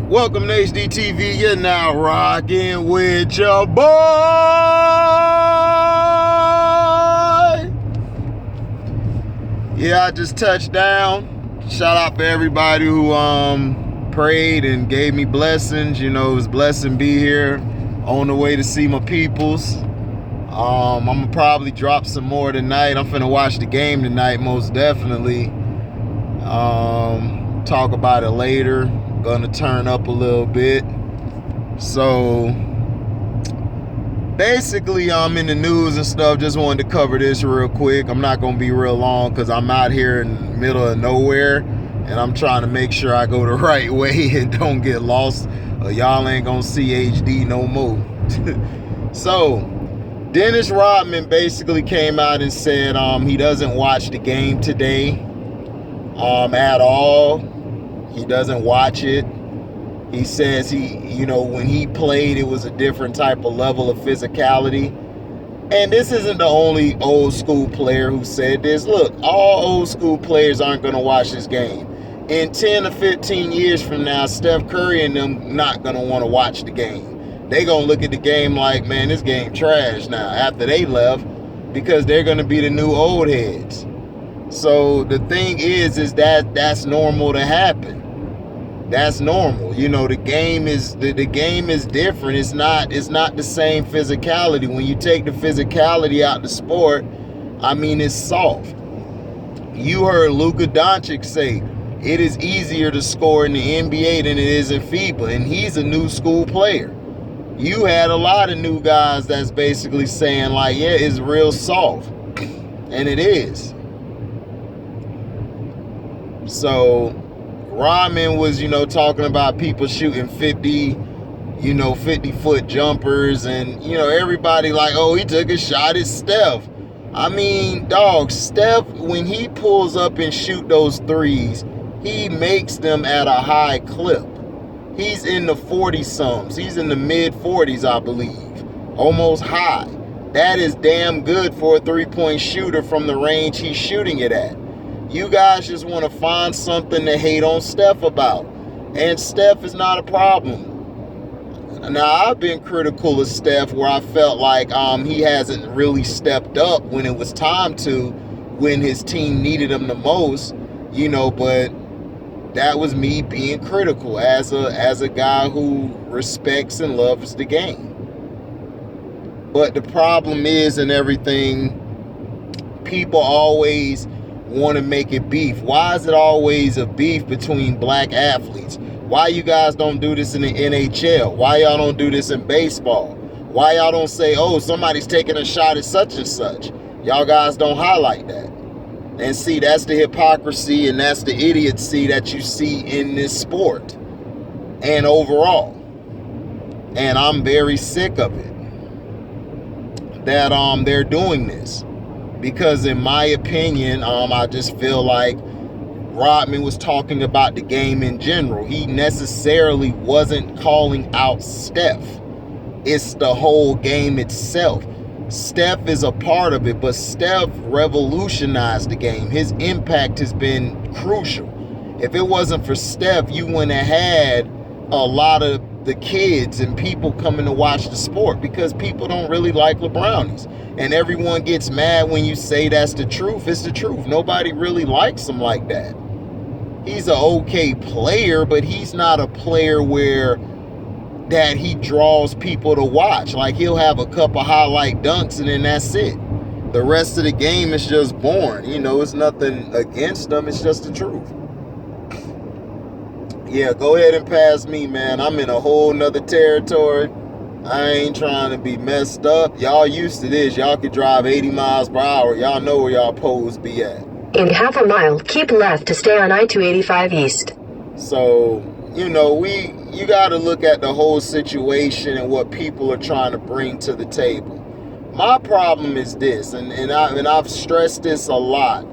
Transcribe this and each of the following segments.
Welcome to HDTV. You're now rocking with your boy. Yeah, I just touched down. Shout out to everybody who prayed and gave me blessings. You know, it was a blessing to be here on the way to see my peoples. I'm gonna probably drop some more tonight. I'm finna watch the game tonight, most definitely. Talk about it later. Gonna turn up a little bit. So basically, I'm in the news and stuff. Just wanted to cover this real quick. I'm not gonna be real long because I'm out here in the middle of nowhere and I'm trying to make sure I go the right way and don't get lost, or y'all ain't gonna see HD no more. So Dennis Rodman basically came out and said he doesn't watch the game today at all. He doesn't watch it. He says when he played, it was a different type of level of physicality. And this isn't the only old school player who said this. Look, all old school players aren't going to watch this game. In 10 to 15 years from now, Steph Curry and them not going to want to watch the game. They're going to look at the game like, man, this game trash now after they left, because they're going to be the new old heads. So the thing is that that's normal to happen. That's normal. You know, the game is different. It's not the same physicality. When you take the physicality out the sport, I mean, it's soft. You heard Luka Doncic say it is easier to score in the NBA than it is in FIBA, and he's a new school player. You had a lot of new guys that's basically saying like, yeah, it's real soft, and it is. So Rodman was, talking about people shooting 50-foot jumpers, and, everybody like, oh, he took a shot at Steph. I mean, dog, Steph, when he pulls up and shoot those threes, he makes them at a high clip. He's in the 40-sums. He's in the mid-40s, I believe. Almost high. That is damn good for a three-point shooter from the range he's shooting it at. You guys just want to find something to hate on Steph about. And Steph is not a problem. Now, I've been critical of Steph where I felt like he hasn't really stepped up when it was time to, when his team needed him the most, but that was me being critical as a guy who respects and loves the game. But the problem is, in everything, people always want to make it beef. Why is it always a beef between black athletes? Why you guys don't do this in the NHL? Why y'all don't do this in baseball? Why y'all don't say, oh, somebody's taking a shot at such and such? Y'all guys don't highlight that. And see, that's the hypocrisy and that's the idiocy that you see in this sport and overall. And I'm very sick of it that they're doing this. Because in my opinion, I just feel like Rodman was talking about the game in general. He necessarily wasn't calling out Steph. It's the whole game itself. Steph is a part of it, but Steph revolutionized the game. His impact has been crucial. If it wasn't for Steph, you wouldn't have had a lot of the kids and people coming to watch the sport, because people don't really like LeBrownies. And everyone gets mad when you say that's the truth. It's the truth. Nobody really likes him like that. He's an okay player, but he's not a player that he draws people to watch. Like, he'll have a couple highlight dunks and then that's it. The rest of the game is just boring. It's nothing against them. It's just the truth. Yeah, go ahead and pass me, man. I'm in a whole nother territory. I ain't trying to be messed up. Y'all used to this. Y'all could drive 80 miles per hour. Y'all know where y'all pose be at. In half a mile, keep left to stay on I-285 East. So, you got to look at the whole situation and what people are trying to bring to the table. My problem is this, and I've stressed this a lot,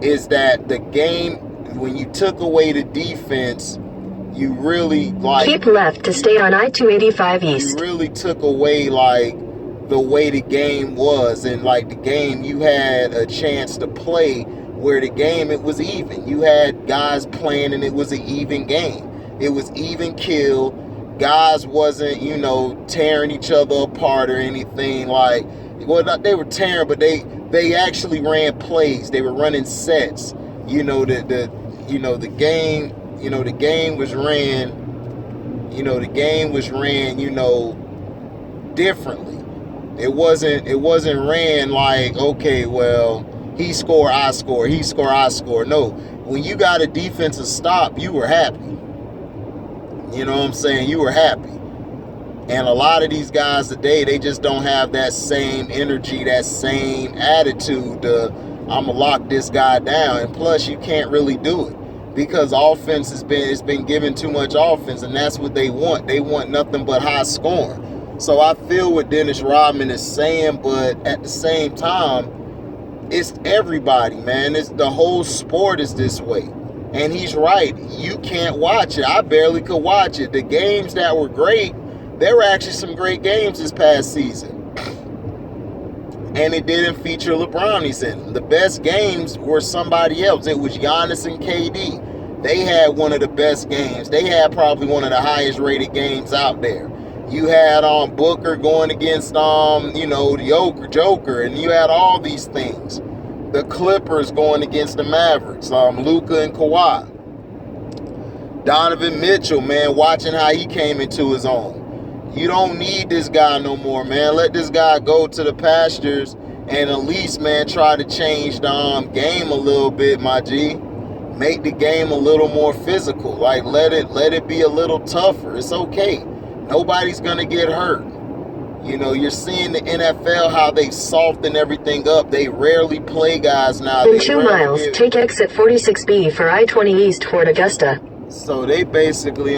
is that the game, when you took away the defense, you really keep left to stay on I-285 East. You really took away the way the game was, and the game, you had a chance to play where the game, it was even. You had guys playing and it was an even game. It was even kill. Guys wasn't, tearing each other apart or anything. Like, well, they were tearing, but they actually ran plays. They were running sets. The game was ran. The game was ran, differently. It wasn't ran like, okay, well, he score, I score, he score, I score. No, when you got a defensive stop, you were happy. You know what I'm saying? You were happy. And a lot of these guys today, they just don't have that same energy, that same attitude to, I'm going to lock this guy down. And plus, you can't really do it because offense it's been given too much offense, and that's what they want. They want nothing but high scoring. So I feel what Dennis Rodman is saying, but at the same time, it's everybody, man. It's the whole sport is this way. And he's right. You can't watch it. I barely could watch it. The games that were great, there were actually some great games this past season. And it didn't feature LeBron in them. The best games were somebody else. It was Giannis and KD. They had one of the best games. They had probably one of the highest rated games out there. You had Booker going against the Joker, and you had all these things. The Clippers going against the Mavericks, Luka and Kawhi. Donovan Mitchell, man, watching how he came into his own. You don't need this guy no more, man. Let this guy go to the pastures and at least, man, try to change the game a little bit, my G. Make the game a little more physical. Like, let it be a little tougher. It's okay. Nobody's going to get hurt. You're seeing the NFL, how they soften everything up. They rarely play guys now. In 2 miles, take exit 46B for I-20 East toward Augusta. So they basically,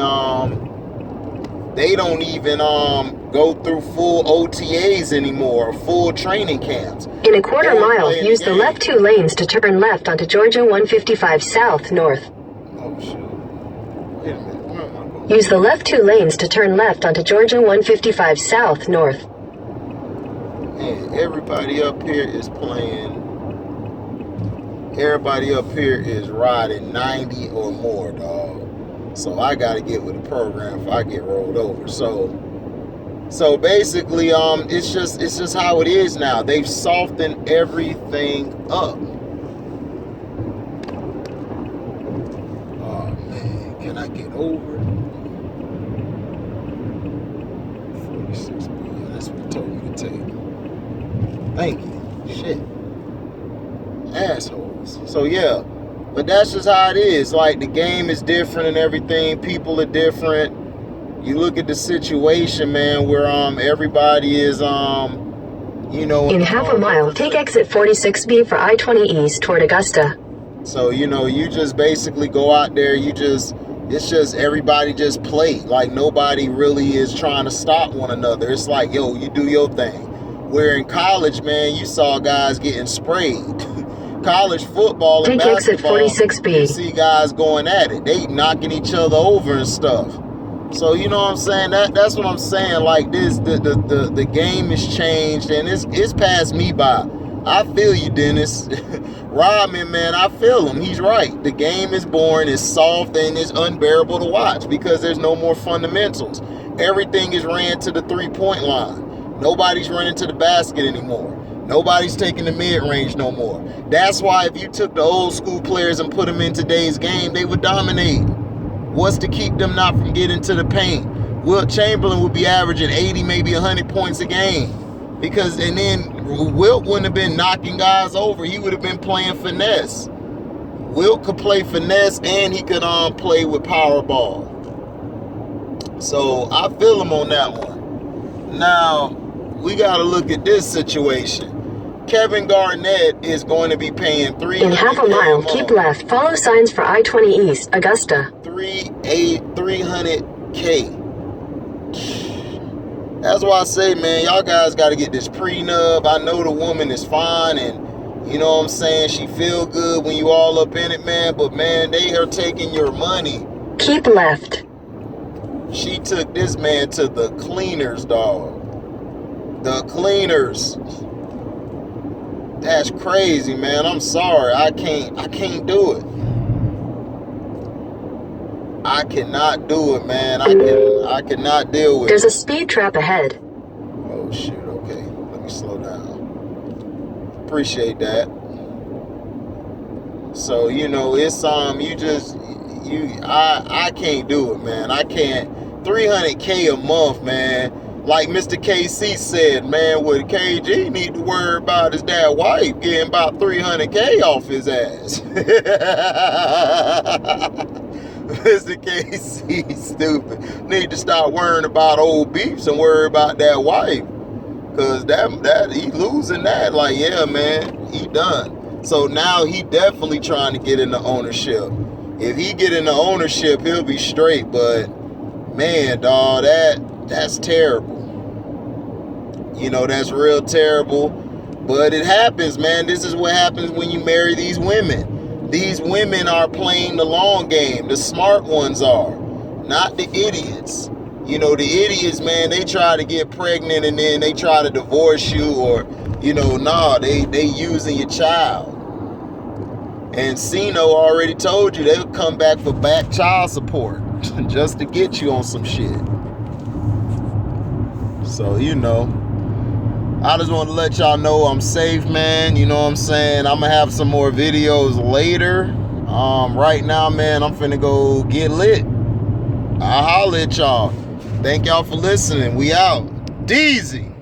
they don't even go through full OTAs anymore, full training camps. In a quarter mile, use the left 2 lanes to turn left onto Georgia 155 South North. Oh, shit. Wait a minute. Where am I going? Use the left 2 lanes to turn left onto Georgia 155 South North. Man, everybody up here is playing. Everybody up here is riding 90 or more, dog. So I got to get with the program if I get rolled over. So basically, it's just how it is now. They've softened everything up. Oh man, can I get over? 46 billion. That's what he told me to take. Thank you. Shit. Assholes. So yeah. But that's just how it is. Like, the game is different and everything. People are different. You look at the situation, man, where everybody is in half a mile, take exit 46B for I-20 East toward Augusta. So, you just basically go out there, it's just everybody just play. Like, nobody really is trying to stop one another. It's like, yo, you do your thing. Where in college, man, you saw guys getting sprayed. College football and take basketball, exit 46B. you see guys going at it. They knocking each other over and stuff. So you know what I'm saying? That's what I'm saying. Like this, the game has changed and it's passed me by. I feel you, Dennis. Rodman, man, I feel him. He's right. The game is boring, it's soft, and it's unbearable to watch because there's no more fundamentals. Everything is ran to the 3-point line. Nobody's running to the basket anymore. Nobody's taking the mid-range no more. That's why if you took the old school players and put them in today's game, they would dominate. What's to keep them not from getting to the paint? Wilt Chamberlain would be averaging 80, maybe 100 points a game. And then Wilt wouldn't have been knocking guys over. He would have been playing finesse. Wilt could play finesse and he could play with power ball. So I feel him on that one. Now, we got to look at this situation. Kevin Garnett is going to be paying $300K. In half a mile, keep left. Follow signs for I-20 East, Augusta. $300K. That's why I say, man, y'all guys got to get this prenup. I know the woman is fine and, you know what I'm saying, she feel good when you all up in it, man. But, man, they are taking your money. Keep left. She took this man to the cleaners, dog. The cleaners. That's crazy, man. I'm sorry. I can't do it. I cannot do it, man. I cannot deal with it. There's a speed trap ahead. Oh shit, okay. Let me slow down. Appreciate that. So, you know, it's I can't do it, man. I can't. $300K a month, man. Like Mr. KC said, man, what KG need to worry about is that wife getting about $300K off his ass. Mr. KC stupid. Need to stop worrying about old beefs and worry about that wife. Cause that he losing that. Like, yeah, man, he done. So now he definitely trying to get into ownership. If he get into ownership, he'll be straight. But man, dawg, that's terrible. You know, that's real terrible. But it happens, man. This is what happens when you marry these women. These women are playing the long game. The smart ones are, not the idiots. You know, the idiots, man, they try to get pregnant and then they try to divorce you, or, you know, nah, they using your child. And Sino already told you they'll come back for back child support just to get you on some shit. So, you know, I just want to let y'all know I'm safe, man. You know what I'm saying? I'm going to have some more videos later. Right now, man, I'm finna go get lit. I'll holler at y'all. Thank y'all for listening. We out. Deezy.